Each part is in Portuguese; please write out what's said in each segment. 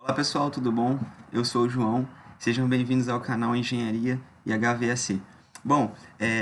Olá pessoal, tudo bom? Eu sou o João, sejam bem-vindos ao canal Engenharia e HVAC. Bom,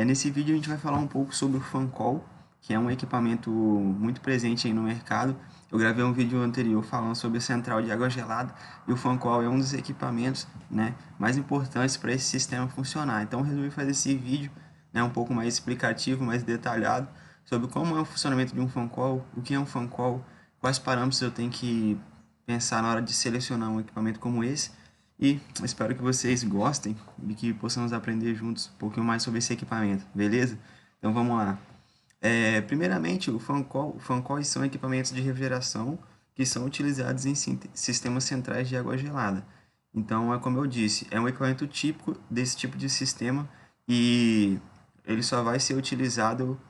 nesse vídeo a gente vai falar um pouco sobre o FunCall, que é um equipamento muito presente aí no mercado. Eu gravei um vídeo anterior falando sobre a central de água gelada e o FunCall é um dos equipamentos, né, mais importantes para esse sistema funcionar. Então eu resolvi fazer esse vídeo, né, um pouco mais explicativo, mais detalhado sobre como é o funcionamento de um FunCall, o que é um FunCall, quais parâmetros eu tenho que pensar na hora de selecionar um equipamento como esse. E espero que vocês gostem e que possamos aprender juntos um pouquinho mais sobre esse equipamento, beleza? Então vamos lá. Primeiramente, o FunCoils são equipamentos de refrigeração que são utilizados em sistemas centrais de água gelada. Então, é como eu disse, é um equipamento típico desse tipo de sistema e ele só vai ser utilizado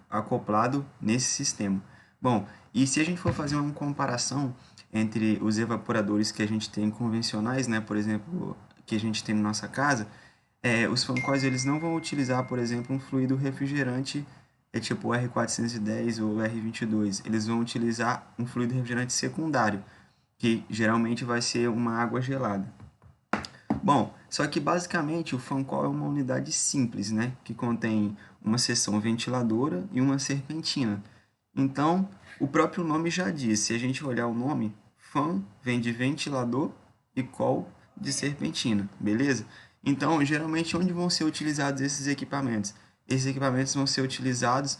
acoplado nesse sistema. Bom, e se a gente for fazer uma comparação entre os evaporadores que a gente tem convencionais, né, por exemplo, que a gente tem na nossa casa, os FunCoils eles não vão utilizar, por exemplo, um fluido refrigerante tipo o R410 ou o R22. Eles vão utilizar um fluido refrigerante secundário, que geralmente vai ser uma água gelada. Bom, só que basicamente o FunCall é uma unidade simples, né, que contém uma seção ventiladora e uma serpentina. Então, o próprio nome já diz, se a gente olhar o nome, fan vem de ventilador e call de serpentina, beleza? Então, geralmente, onde vão ser utilizados esses equipamentos? Esses equipamentos vão ser utilizados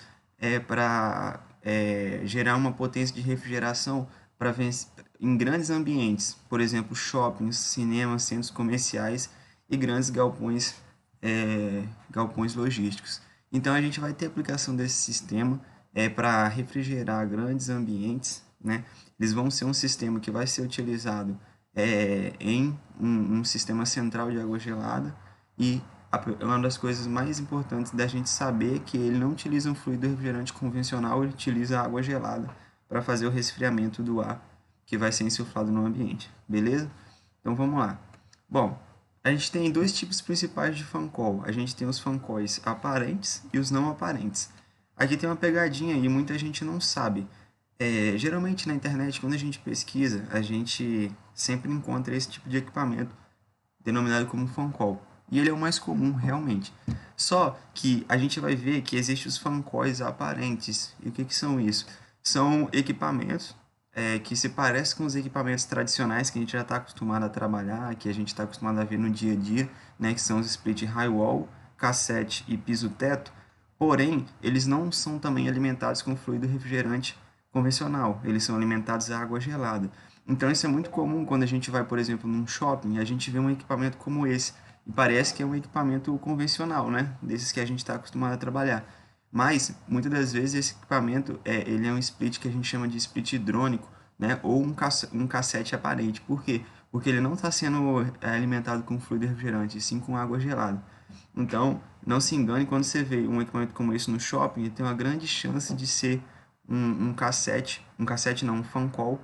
para gerar uma potência de refrigeração para em grandes ambientes, por exemplo, shoppings, cinemas, centros comerciais e grandes galpões logísticos. Então, a gente vai ter aplicação desse sistema para refrigerar grandes ambientes, né? Eles vão ser um sistema que vai ser utilizado em um sistema central de água gelada e uma das coisas mais importantes da gente saber é que ele não utiliza um fluido refrigerante convencional, ele utiliza água gelada para fazer o resfriamento do ar que vai ser insuflado no ambiente, beleza? Então vamos lá. Bom, a gente tem dois tipos principais de FunCall. A gente tem os FunCalls aparentes e os não aparentes. Aqui tem uma pegadinha e muita gente não sabe. Geralmente na internet, quando a gente pesquisa, a gente sempre encontra esse tipo de equipamento denominado como FunCall. E ele é o mais comum, realmente. Só que a gente vai ver que existem os FunCalls aparentes. E o que são isso? São equipamentos que se parecem com os equipamentos tradicionais que a gente já está acostumado a trabalhar, que a gente está acostumado a ver no dia a dia, né, que são os split high wall, cassete e piso-teto. Porém, eles não são também alimentados com fluido refrigerante convencional, eles são alimentados a água gelada. Então isso é muito comum quando a gente vai, por exemplo, num shopping, a gente vê um equipamento como esse, e parece que é um equipamento convencional, né? Desses que a gente está acostumado a trabalhar. Mas, muitas das vezes, esse equipamento ele é um split que a gente chama de split hidrônico, né? Ou um cassete aparente. Por quê? Porque ele não está sendo alimentado com fluido refrigerante, e sim com água gelada. Então, não se engane quando você vê um equipamento como esse no shopping, ele tem uma grande chance de ser um cassete não, um FunCall,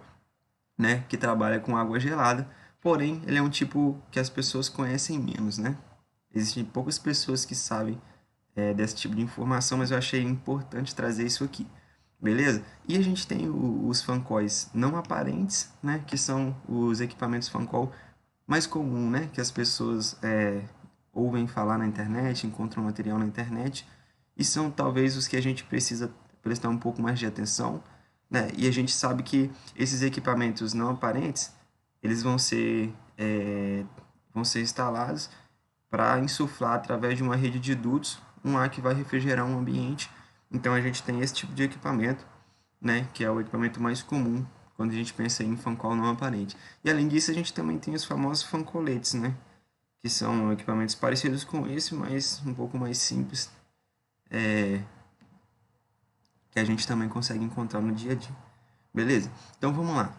né, que trabalha com água gelada, porém ele é um tipo que as pessoas conhecem menos, né? Existem poucas pessoas que sabem desse tipo de informação, mas eu achei importante trazer isso aqui, beleza? E a gente tem os FunCalls não aparentes, né, que são os equipamentos FunCall mais comum, né, que as pessoas ouvem falar na internet, encontram material na internet, e são talvez os que a gente precisa prestar um pouco mais de atenção, né? E a gente sabe que esses equipamentos não aparentes, eles vão ser instalados para insuflar através de uma rede de dutos um ar que vai refrigerar um ambiente. Então a gente tem esse tipo de equipamento, né, que é o equipamento mais comum quando a gente pensa em FunCall não aparente. E além disso, a gente também tem os famosos FunColetes, né, que são equipamentos parecidos com esse, mas um pouco mais simples, que a gente também consegue encontrar no dia a dia. Beleza? Então vamos lá.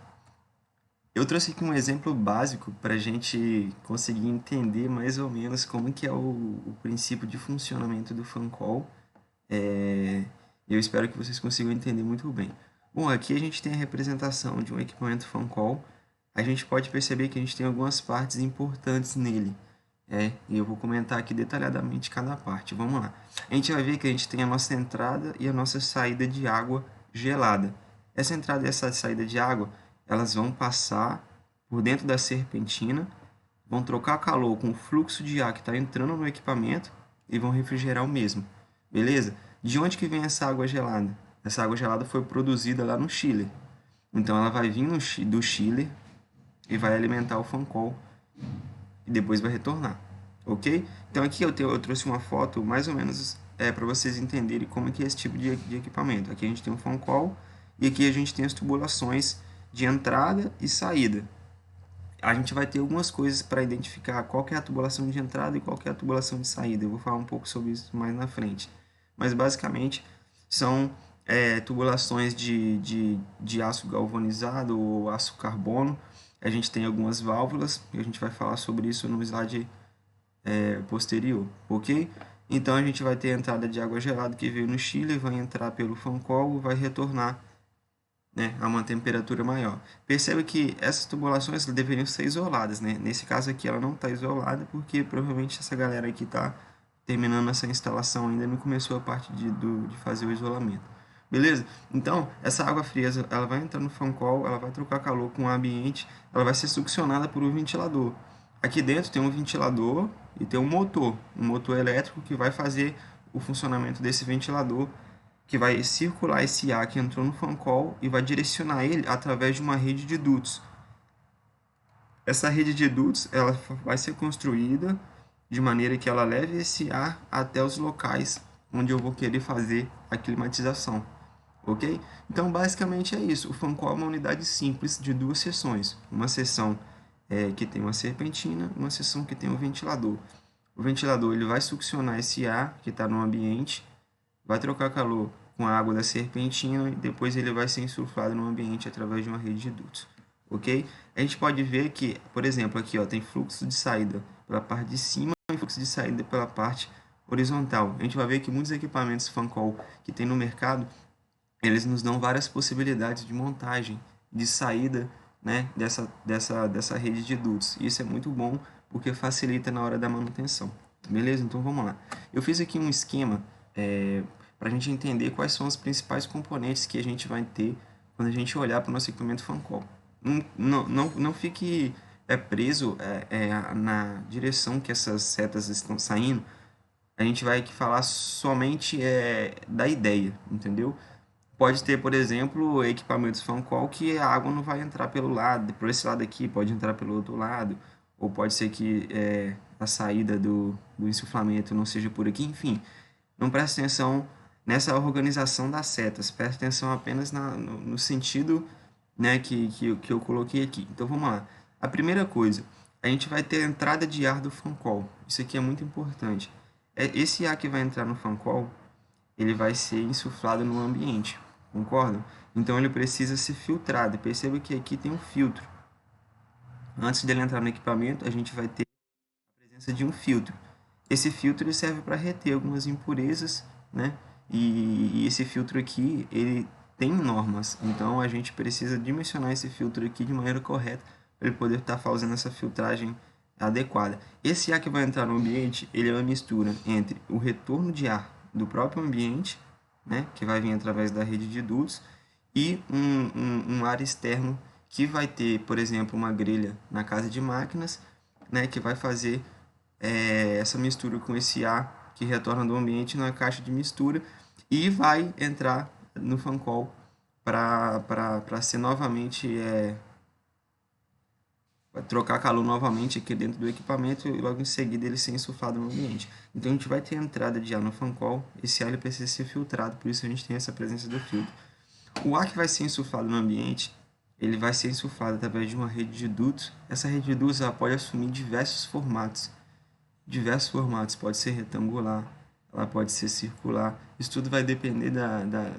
Eu trouxe aqui um exemplo básico para a gente conseguir entender mais ou menos como que é o princípio de funcionamento do FunCall. Eu espero que vocês consigam entender muito bem. Bom, aqui a gente tem a representação de um equipamento FunCall. A gente pode perceber que a gente tem algumas partes importantes nele. E eu vou comentar aqui detalhadamente cada parte. Vamos lá. A gente vai ver que a gente tem a nossa entrada e a nossa saída de água gelada. Essa entrada e essa saída de água, elas vão passar por dentro da serpentina, vão trocar calor com o fluxo de ar que está entrando no equipamento e vão refrigerar o mesmo. Beleza? De onde que vem essa água gelada? Essa água gelada foi produzida lá no Chile. Então ela vai vir do Chile e vai alimentar o Fancol e depois vai retornar. Ok? Então aqui eu trouxe uma foto mais ou menos para vocês entenderem como é que é esse tipo de equipamento. Aqui a gente tem um Fancol e aqui a gente tem as tubulações de entrada e saída. A gente vai ter algumas coisas para identificar qual que é a tubulação de entrada e qual que é a tubulação de saída. Eu vou falar um pouco sobre isso mais na frente. Mas basicamente são tubulações de aço galvanizado ou aço carbono. A gente tem algumas válvulas e a gente vai falar sobre isso no slide posterior, ok? Então a gente vai ter a entrada de água gelada que veio no Chile, vai entrar pelo Fancol, vai retornar, né, a uma temperatura maior. Perceba que essas tubulações deveriam ser isoladas, né? Nesse caso aqui ela não está isolada porque provavelmente essa galera aqui está terminando essa instalação ainda, não começou a parte de fazer o isolamento. Beleza? Então, essa água fria ela vai entrar no Fancol, ela vai trocar calor com o ambiente, ela vai ser succionada por um ventilador. Aqui dentro tem um ventilador e tem um motor elétrico que vai fazer o funcionamento desse ventilador, que vai circular esse ar que entrou no Fancol e vai direcionar ele através de uma rede de dutos. Essa rede de dutos ela vai ser construída de maneira que ela leve esse ar até os locais onde eu vou querer fazer a climatização. Ok? Então, basicamente é isso. O Fancol é uma unidade simples de duas seções. Uma seção que tem uma serpentina, uma seção que tem um ventilador. O ventilador ele vai succionar esse ar que está no ambiente, vai trocar calor com a água da serpentina e depois ele vai ser insuflado no ambiente através de uma rede de dutos. Ok? A gente pode ver que, por exemplo, aqui ó, tem fluxo de saída pela parte de cima e fluxo de saída pela parte horizontal. A gente vai ver que muitos equipamentos Fancol que tem no mercado, eles nos dão várias possibilidades de montagem, de saída, né, dessa rede de dutos. Isso é muito bom porque facilita na hora da manutenção. Beleza? Então vamos lá. Eu fiz aqui um esquema para a gente entender quais são os principais componentes que a gente vai ter quando a gente olhar para o nosso equipamento Fancol. Não fique preso na direção que essas setas estão saindo. A gente vai aqui falar somente da ideia, entendeu? Pode ter, por exemplo, equipamentos Fancol que a água não vai entrar pelo lado, por esse lado aqui, pode entrar pelo outro lado, ou pode ser que a saída do insuflamento não seja por aqui, enfim. Não preste atenção nessa organização das setas, preste atenção apenas no sentido, né, que eu coloquei aqui. Então vamos lá. A primeira coisa, a gente vai ter a entrada de ar do Fancol. Isso aqui é muito importante. Esse ar que vai entrar no Fancol, ele vai ser insuflado no ambiente, concordam? Então ele precisa ser filtrado. Perceba que aqui tem um filtro. Antes dele entrar no equipamento, a gente vai ter a presença de um filtro. Esse filtro serve para reter algumas impurezas, né? E esse filtro aqui, ele tem normas. Então a gente precisa dimensionar esse filtro aqui de maneira correta para ele poder estar fazendo essa filtragem adequada. Esse ar que vai entrar no ambiente, ele é uma mistura entre o retorno de ar do próprio ambiente, né, que vai vir através da rede de dutos, e um ar externo que vai ter, por exemplo, uma grelha na casa de máquinas, né, que vai fazer essa mistura com esse ar que retorna do ambiente na caixa de mistura e vai entrar no Fancol para ser novamente trocar calor novamente aqui dentro do equipamento e logo em seguida ele ser insuflado no ambiente. Então a gente vai ter a entrada de ar no Fancol, esse ar ele precisa ser filtrado, por isso a gente tem essa presença do filtro. O ar que vai ser insuflado no ambiente, ele vai ser insuflado através de uma rede de dutos. Essa rede de dutos ela pode assumir diversos formatos, pode ser retangular, ela pode ser circular, isso tudo vai depender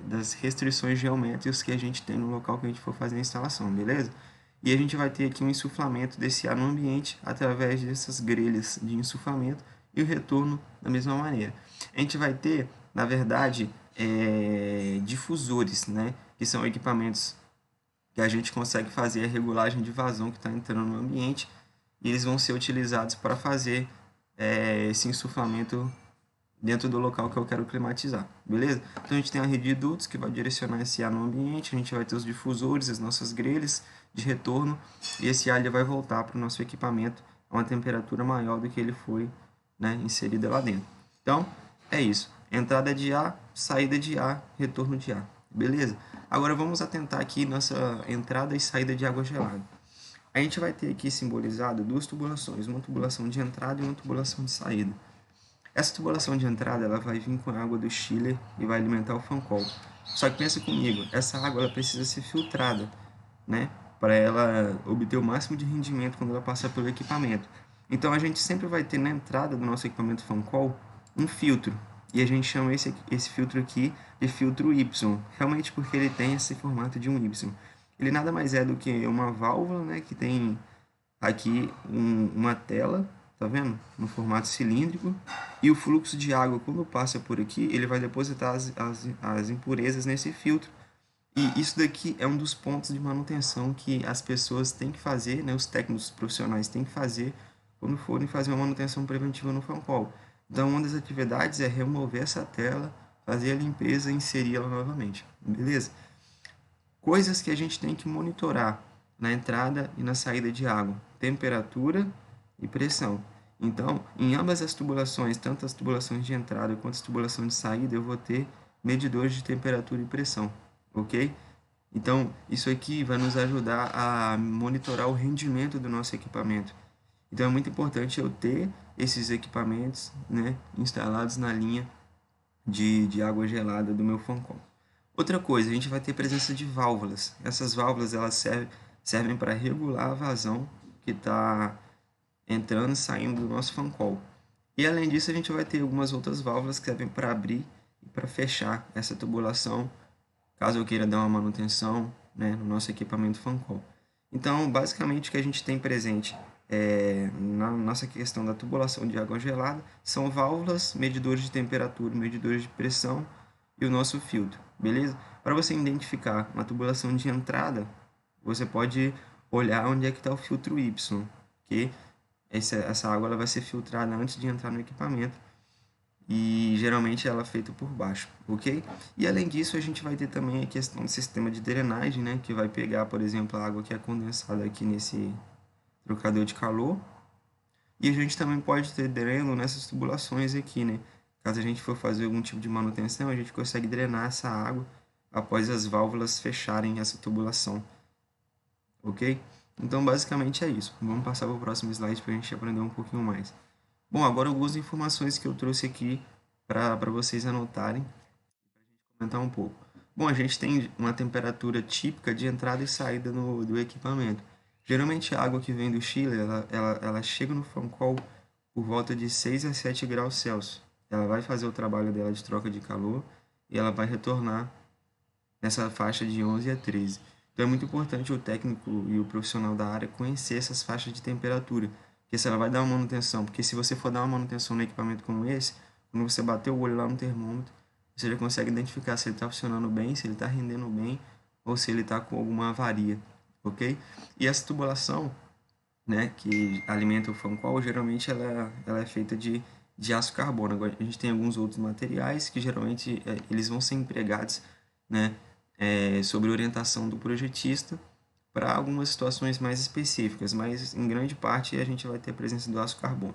das restrições geométricas que a gente tem no local que a gente for fazer a instalação, beleza? E a gente vai ter aqui um insuflamento desse ar no ambiente através dessas grelhas de insuflamento e o retorno da mesma maneira. A gente vai ter, na verdade, difusores, né? Que são equipamentos que a gente consegue fazer a regulagem de vazão que está entrando no ambiente e eles vão ser utilizados para fazer esse insuflamento dentro do local que eu quero climatizar, beleza? Então a gente tem a rede de dutos que vai direcionar esse ar no ambiente, a gente vai ter os difusores, as nossas grelhas de retorno, e esse ar ele vai voltar para o nosso equipamento a uma temperatura maior do que ele foi, né, inserido lá dentro. Então, é isso. Entrada de ar, saída de ar, retorno de ar, beleza? Agora vamos atentar aqui nossa entrada e saída de água gelada. A gente vai ter aqui simbolizado duas tubulações, uma tubulação de entrada e uma tubulação de saída. Essa tubulação de entrada ela vai vir com a água do chiller e vai alimentar o fancol. Só que pensa comigo, essa água ela precisa ser filtrada, né, para ela obter o máximo de rendimento quando ela passar pelo equipamento. Então a gente sempre vai ter na entrada do nosso equipamento fancol um filtro, e a gente chama esse filtro aqui de filtro Y, realmente porque ele tem esse formato de um Y. Ele nada mais é do que uma válvula, né, que tem aqui uma tela, tá vendo? No formato cilíndrico. E o fluxo de água, quando passa por aqui, ele vai depositar as impurezas nesse filtro. E isso daqui é um dos pontos de manutenção que as pessoas têm que fazer, né? Os técnicos profissionais têm que fazer quando forem fazer uma manutenção preventiva no fancol. Então, uma das atividades é remover essa tela, fazer a limpeza e inserir ela novamente, beleza? Coisas que a gente tem que monitorar na entrada e na saída de água: temperatura e pressão. Então, em ambas as tubulações, tanto as tubulações de entrada quanto as tubulações de saída, eu vou ter medidores de temperatura e pressão, ok? Então, isso aqui vai nos ajudar a monitorar o rendimento do nosso equipamento. Então, é muito importante eu ter esses equipamentos, né, instalados na linha de água gelada do meu fancol. Outra coisa, a gente vai ter presença de válvulas. Essas válvulas elas servem para regular a vazão que está entrando e saindo do nosso fancol. E além disso, a gente vai ter algumas outras válvulas que servem para abrir e para fechar essa tubulação, caso eu queira dar uma manutenção, né, no nosso equipamento fancol. Então, basicamente, o que a gente tem presente na nossa questão da tubulação de água gelada são válvulas, medidores de temperatura, medidores de pressão e o nosso filtro, beleza? Para você identificar uma tubulação de entrada, você pode olhar onde é que está o filtro Y, que essa água ela vai ser filtrada antes de entrar no equipamento e geralmente ela é feita por baixo, ok? E além disso a gente vai ter também a questão do sistema de drenagem, né, que vai pegar, por exemplo, a água que é condensada aqui nesse trocador de calor, e a gente também pode ter dreno nessas tubulações aqui, né? Caso a gente for fazer algum tipo de manutenção, a gente consegue drenar essa água após as válvulas fecharem essa tubulação, ok? Então, basicamente é isso. Vamos passar para o próximo slide para a gente aprender um pouquinho mais. Bom, agora algumas informações que eu trouxe aqui para vocês anotarem, para a gente comentar um pouco. Bom, a gente tem uma temperatura típica de entrada e saída do equipamento. Geralmente a água que vem do chiller, ela chega no fancol por volta de 6 a 7 graus Celsius. Ela vai fazer o trabalho dela de troca de calor e ela vai retornar nessa faixa de 11 a 13. Então é muito importante o técnico e o profissional da área conhecer essas faixas de temperatura, porque se ela vai dar uma manutenção, porque se você for dar uma manutenção no equipamento como esse, quando você bater o olho lá no termômetro, você já consegue identificar se ele está funcionando bem, se ele está rendendo bem ou se ele está com alguma avaria, ok? E essa tubulação, né, que alimenta o fancol, geralmente ela é feita de aço carbono. Agora, a gente tem alguns outros materiais que geralmente eles vão ser empregados, né, sobre orientação do projetista para algumas situações mais específicas, mas em grande parte a gente vai ter a presença do aço carbono.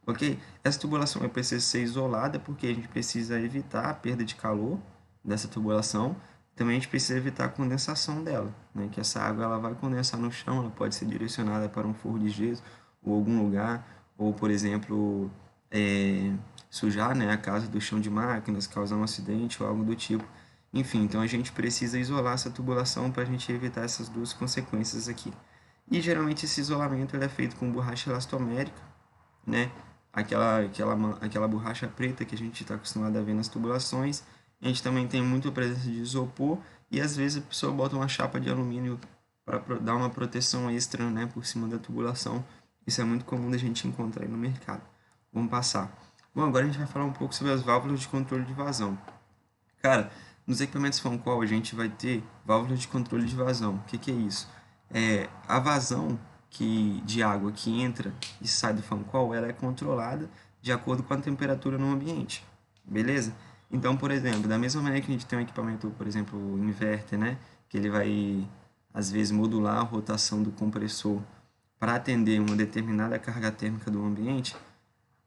Ok? Essa tubulação precisa ser isolada porque a gente precisa evitar a perda de calor dessa tubulação. Também a gente precisa evitar a condensação dela, né? Que essa água ela vai condensar no chão, ela pode ser direcionada para um forro de gesso ou algum lugar, ou por exemplo, sujar, né, a casa do chão de máquinas, causar um acidente ou algo do tipo. Enfim, então a gente precisa isolar essa tubulação para a gente evitar essas duas consequências aqui. E geralmente esse isolamento ele é feito com borracha elastomérica, né? Aquela borracha preta que a gente está acostumado a ver nas tubulações. A gente também tem muita presença de isopor e às vezes a pessoa bota uma chapa de alumínio para dar uma proteção extra, né, por cima da tubulação. Isso é muito comum da gente encontrar aí no mercado. Vamos passar. Bom, agora a gente vai falar um pouco sobre as válvulas de controle de vazão. Cara, nos equipamentos fancol a gente vai ter válvulas de controle de vazão. O que é isso? A vazão de água que entra e sai do fancol, ela é controlada de acordo com a temperatura no ambiente, beleza? Então, por exemplo, da mesma maneira que a gente tem um equipamento, por exemplo, o inverter, né? Que ele vai, às vezes, modular a rotação do compressor para atender uma determinada carga térmica do ambiente,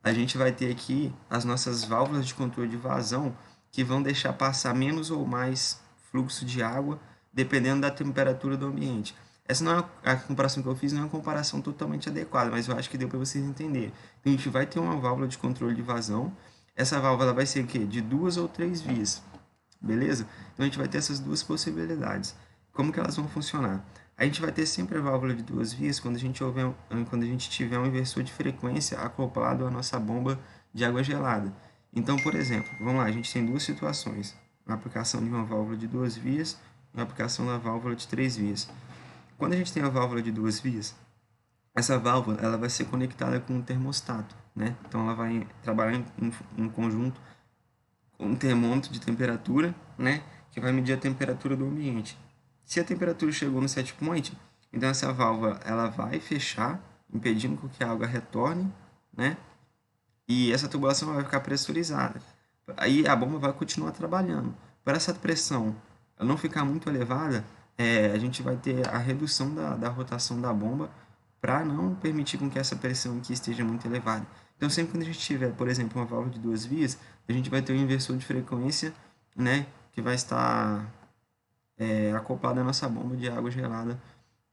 a gente vai ter aqui as nossas válvulas de controle de vazão que vão deixar passar menos ou mais fluxo de água dependendo da temperatura do ambiente. Essa não é a comparação que eu fiz, não é uma comparação totalmente adequada, mas eu acho que deu para vocês entenderem. Então, a gente vai ter uma válvula de controle de vazão. Essa válvula vai ser o quê? De 2 ou 3 vias, beleza? Então, a gente vai ter essas duas possibilidades. Como que elas vão funcionar? A gente vai ter sempre a válvula de 2 vias quando a gente tiver um inversor de frequência acoplado à nossa bomba de água gelada. Então, por exemplo, vamos lá, a gente tem duas situações: a aplicação de uma válvula de 2 vias e a aplicação da válvula de 3 vias. Quando a gente tem a válvula de 2 vias, essa válvula ela vai ser conectada com um termostato, né? Então, ela vai trabalhar em conjunto com um termômetro de temperatura, né? Que vai medir a temperatura do ambiente. Se a temperatura chegou no set point, então essa válvula ela vai fechar, impedindo que a água retorne, né? E essa tubulação vai ficar pressurizada. Aí a bomba vai continuar trabalhando. Para essa pressão não ficar muito elevada, a gente vai ter a redução da rotação da bomba para não permitir com que essa pressão aqui esteja muito elevada. Então, sempre quando a gente tiver, por exemplo, uma válvula de 2 vias, a gente vai ter um inversor de frequência, né, que vai estar acoplado à nossa bomba de água gelada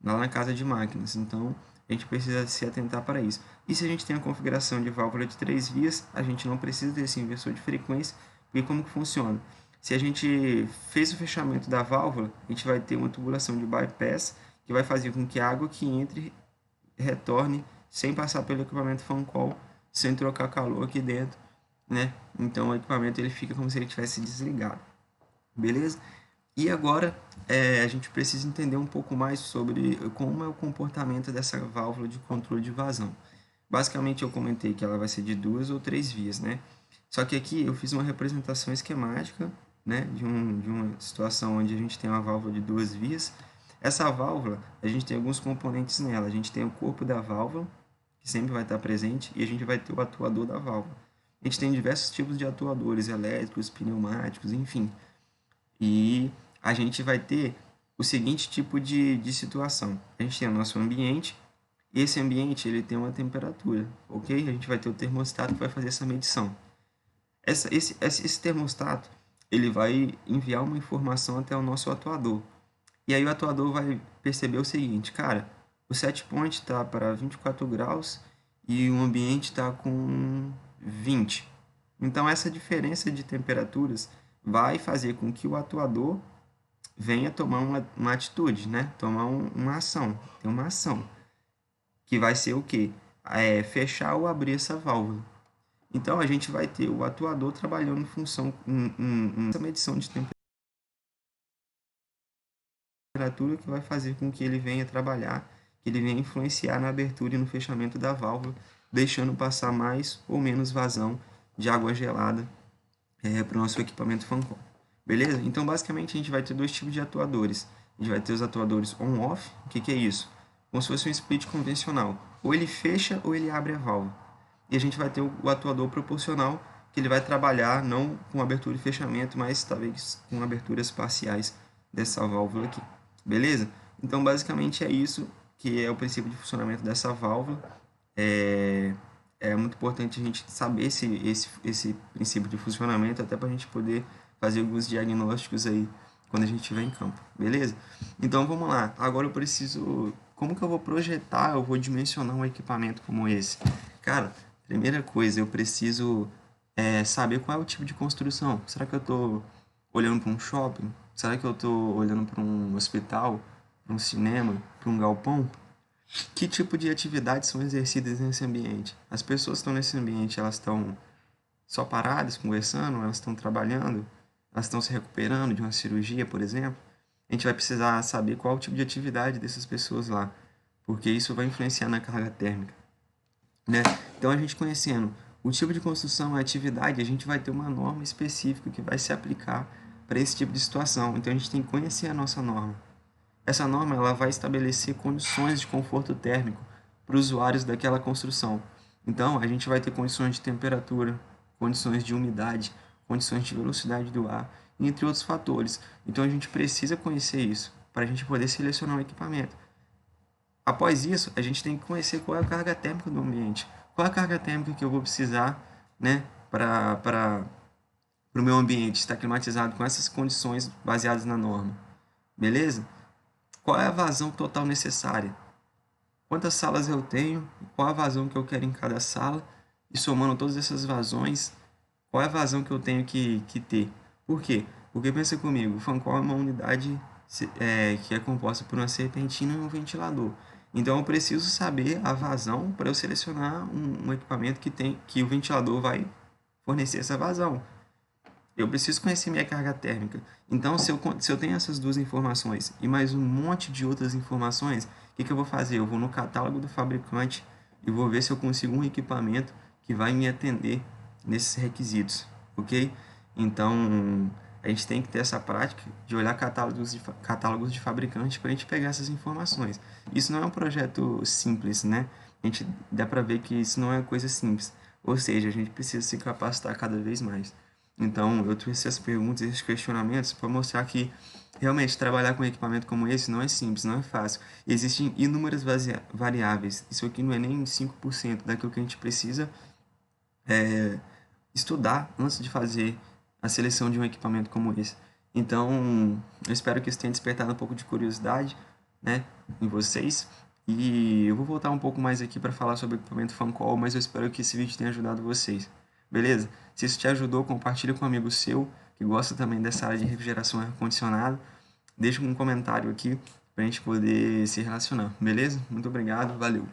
lá na casa de máquinas. Então, a gente precisa se atentar para isso. E se a gente tem a configuração de válvula de 3 vias, a gente não precisa desse inversor de frequência, porque como que funciona? Se a gente fez o fechamento da válvula, a gente vai ter uma tubulação de bypass, que vai fazer com que a água que entre retorne sem passar pelo equipamento fan call, sem trocar calor aqui dentro, né? Então o equipamento ele fica como se ele tivesse desligado, beleza? E agora a gente precisa entender um pouco mais sobre como é o comportamento dessa válvula de controle de vazão. Basicamente eu comentei que ela vai ser de 2 ou 3 vias, né? Só que aqui eu fiz uma representação esquemática, né, de uma situação onde a gente tem uma válvula de 2 vias. Essa válvula, a gente tem alguns componentes nela. A gente tem o corpo da válvula, que sempre vai estar presente, e a gente vai ter o atuador da válvula. A gente tem diversos tipos de atuadores, elétricos, pneumáticos, enfim. E a gente vai ter o seguinte tipo de situação. A gente tem o nosso ambiente, e esse ambiente ele tem uma temperatura, ok? A gente vai ter o termostato que vai fazer essa medição. Esse termostato ele vai enviar uma informação até o nosso atuador. E aí o atuador vai perceber o seguinte, cara, o set point está para 24 graus e o ambiente está com 20. Então essa diferença de temperaturas vai fazer com que o atuador venha tomar uma atitude, né? Tomar uma ação, tem uma ação, que vai ser o quê? Fechar ou abrir essa válvula. Então a gente vai ter o atuador trabalhando em função essa medição de temperatura que vai fazer com que ele venha trabalhar, que ele venha influenciar na abertura e no fechamento da válvula, deixando passar mais ou menos vazão de água gelada para o nosso equipamento Fancom. Beleza? Então, basicamente, a gente vai ter dois tipos de atuadores. A gente vai ter os atuadores on-off. O que é isso? Como se fosse um split convencional. Ou ele fecha ou ele abre a válvula. E a gente vai ter o atuador proporcional, que ele vai trabalhar não com abertura e fechamento, mas talvez com aberturas parciais dessa válvula aqui. Beleza? Então, basicamente, é isso que é o princípio de funcionamento dessa válvula. É muito importante a gente saber esse princípio de funcionamento, até para a gente poder fazer alguns diagnósticos aí quando a gente estiver em campo, beleza? Então vamos lá, agora eu preciso, como que eu vou projetar, eu vou dimensionar um equipamento como esse? Cara, primeira coisa, eu preciso saber qual é o tipo de construção. Será que eu estou olhando para um shopping? Será que eu estou olhando para um hospital, para um cinema, para um galpão? Que tipo de atividades são exercidas nesse ambiente? As pessoas que estão nesse ambiente, elas estão só paradas, conversando? Elas estão trabalhando? Elas estão se recuperando de uma cirurgia, por exemplo? A gente vai precisar saber qual o tipo de atividade dessas pessoas lá, porque isso vai influenciar na carga térmica, né? Então, a gente conhecendo o tipo de construção, a atividade, a gente vai ter uma norma específica que vai se aplicar para esse tipo de situação. Então, a gente tem que conhecer a nossa norma. Essa norma ela vai estabelecer condições de conforto térmico para os usuários daquela construção. Então, a gente vai ter condições de temperatura, condições de umidade, condições de velocidade do ar, entre outros fatores. Então a gente precisa conhecer isso para a gente poder selecionar o equipamento. Após isso, a gente tem que conhecer qual é a carga térmica do ambiente. Qual é a carga térmica que eu vou precisar, né, para o meu ambiente estar climatizado com essas condições baseadas na norma. Beleza? Qual é a vazão total necessária? Quantas salas eu tenho? Qual a vazão que eu quero em cada sala? E somando todas essas vazões, qual é a vazão que eu tenho que ter? Por quê? Porque pensa comigo, o Fancol é uma unidade que é composta por uma serpentina e um ventilador. Então eu preciso saber a vazão para eu selecionar um equipamento que o ventilador vai fornecer essa vazão. Eu preciso conhecer minha carga térmica. Então, se eu tenho essas duas informações e mais um monte de outras informações, o que eu vou fazer? Eu vou no catálogo do fabricante e vou ver se eu consigo um equipamento que vai me atender nesses requisitos, ok? Então, a gente tem que ter essa prática de olhar catálogos de fabricante para a gente pegar essas informações. Isso não é um projeto simples, né? Dá para ver que isso não é uma coisa simples. Ou seja, a gente precisa se capacitar cada vez mais. Então, eu trouxe essas perguntas, esses questionamentos para mostrar que realmente trabalhar com um equipamento como esse não é simples, não é fácil. Existem inúmeras variáveis. Isso aqui não é nem 5% daquilo que a gente precisa estudar antes de fazer a seleção de um equipamento como esse. Então, eu espero que isso tenha despertado um pouco de curiosidade, né, em vocês. E eu vou voltar um pouco mais aqui para falar sobre o equipamento Fancol, mas eu espero que esse vídeo tenha ajudado vocês. Beleza? Se isso te ajudou, compartilha com um amigo seu que gosta também dessa área de refrigeração e ar-condicionado. Deixa um comentário aqui para a gente poder se relacionar. Beleza? Muito obrigado, valeu!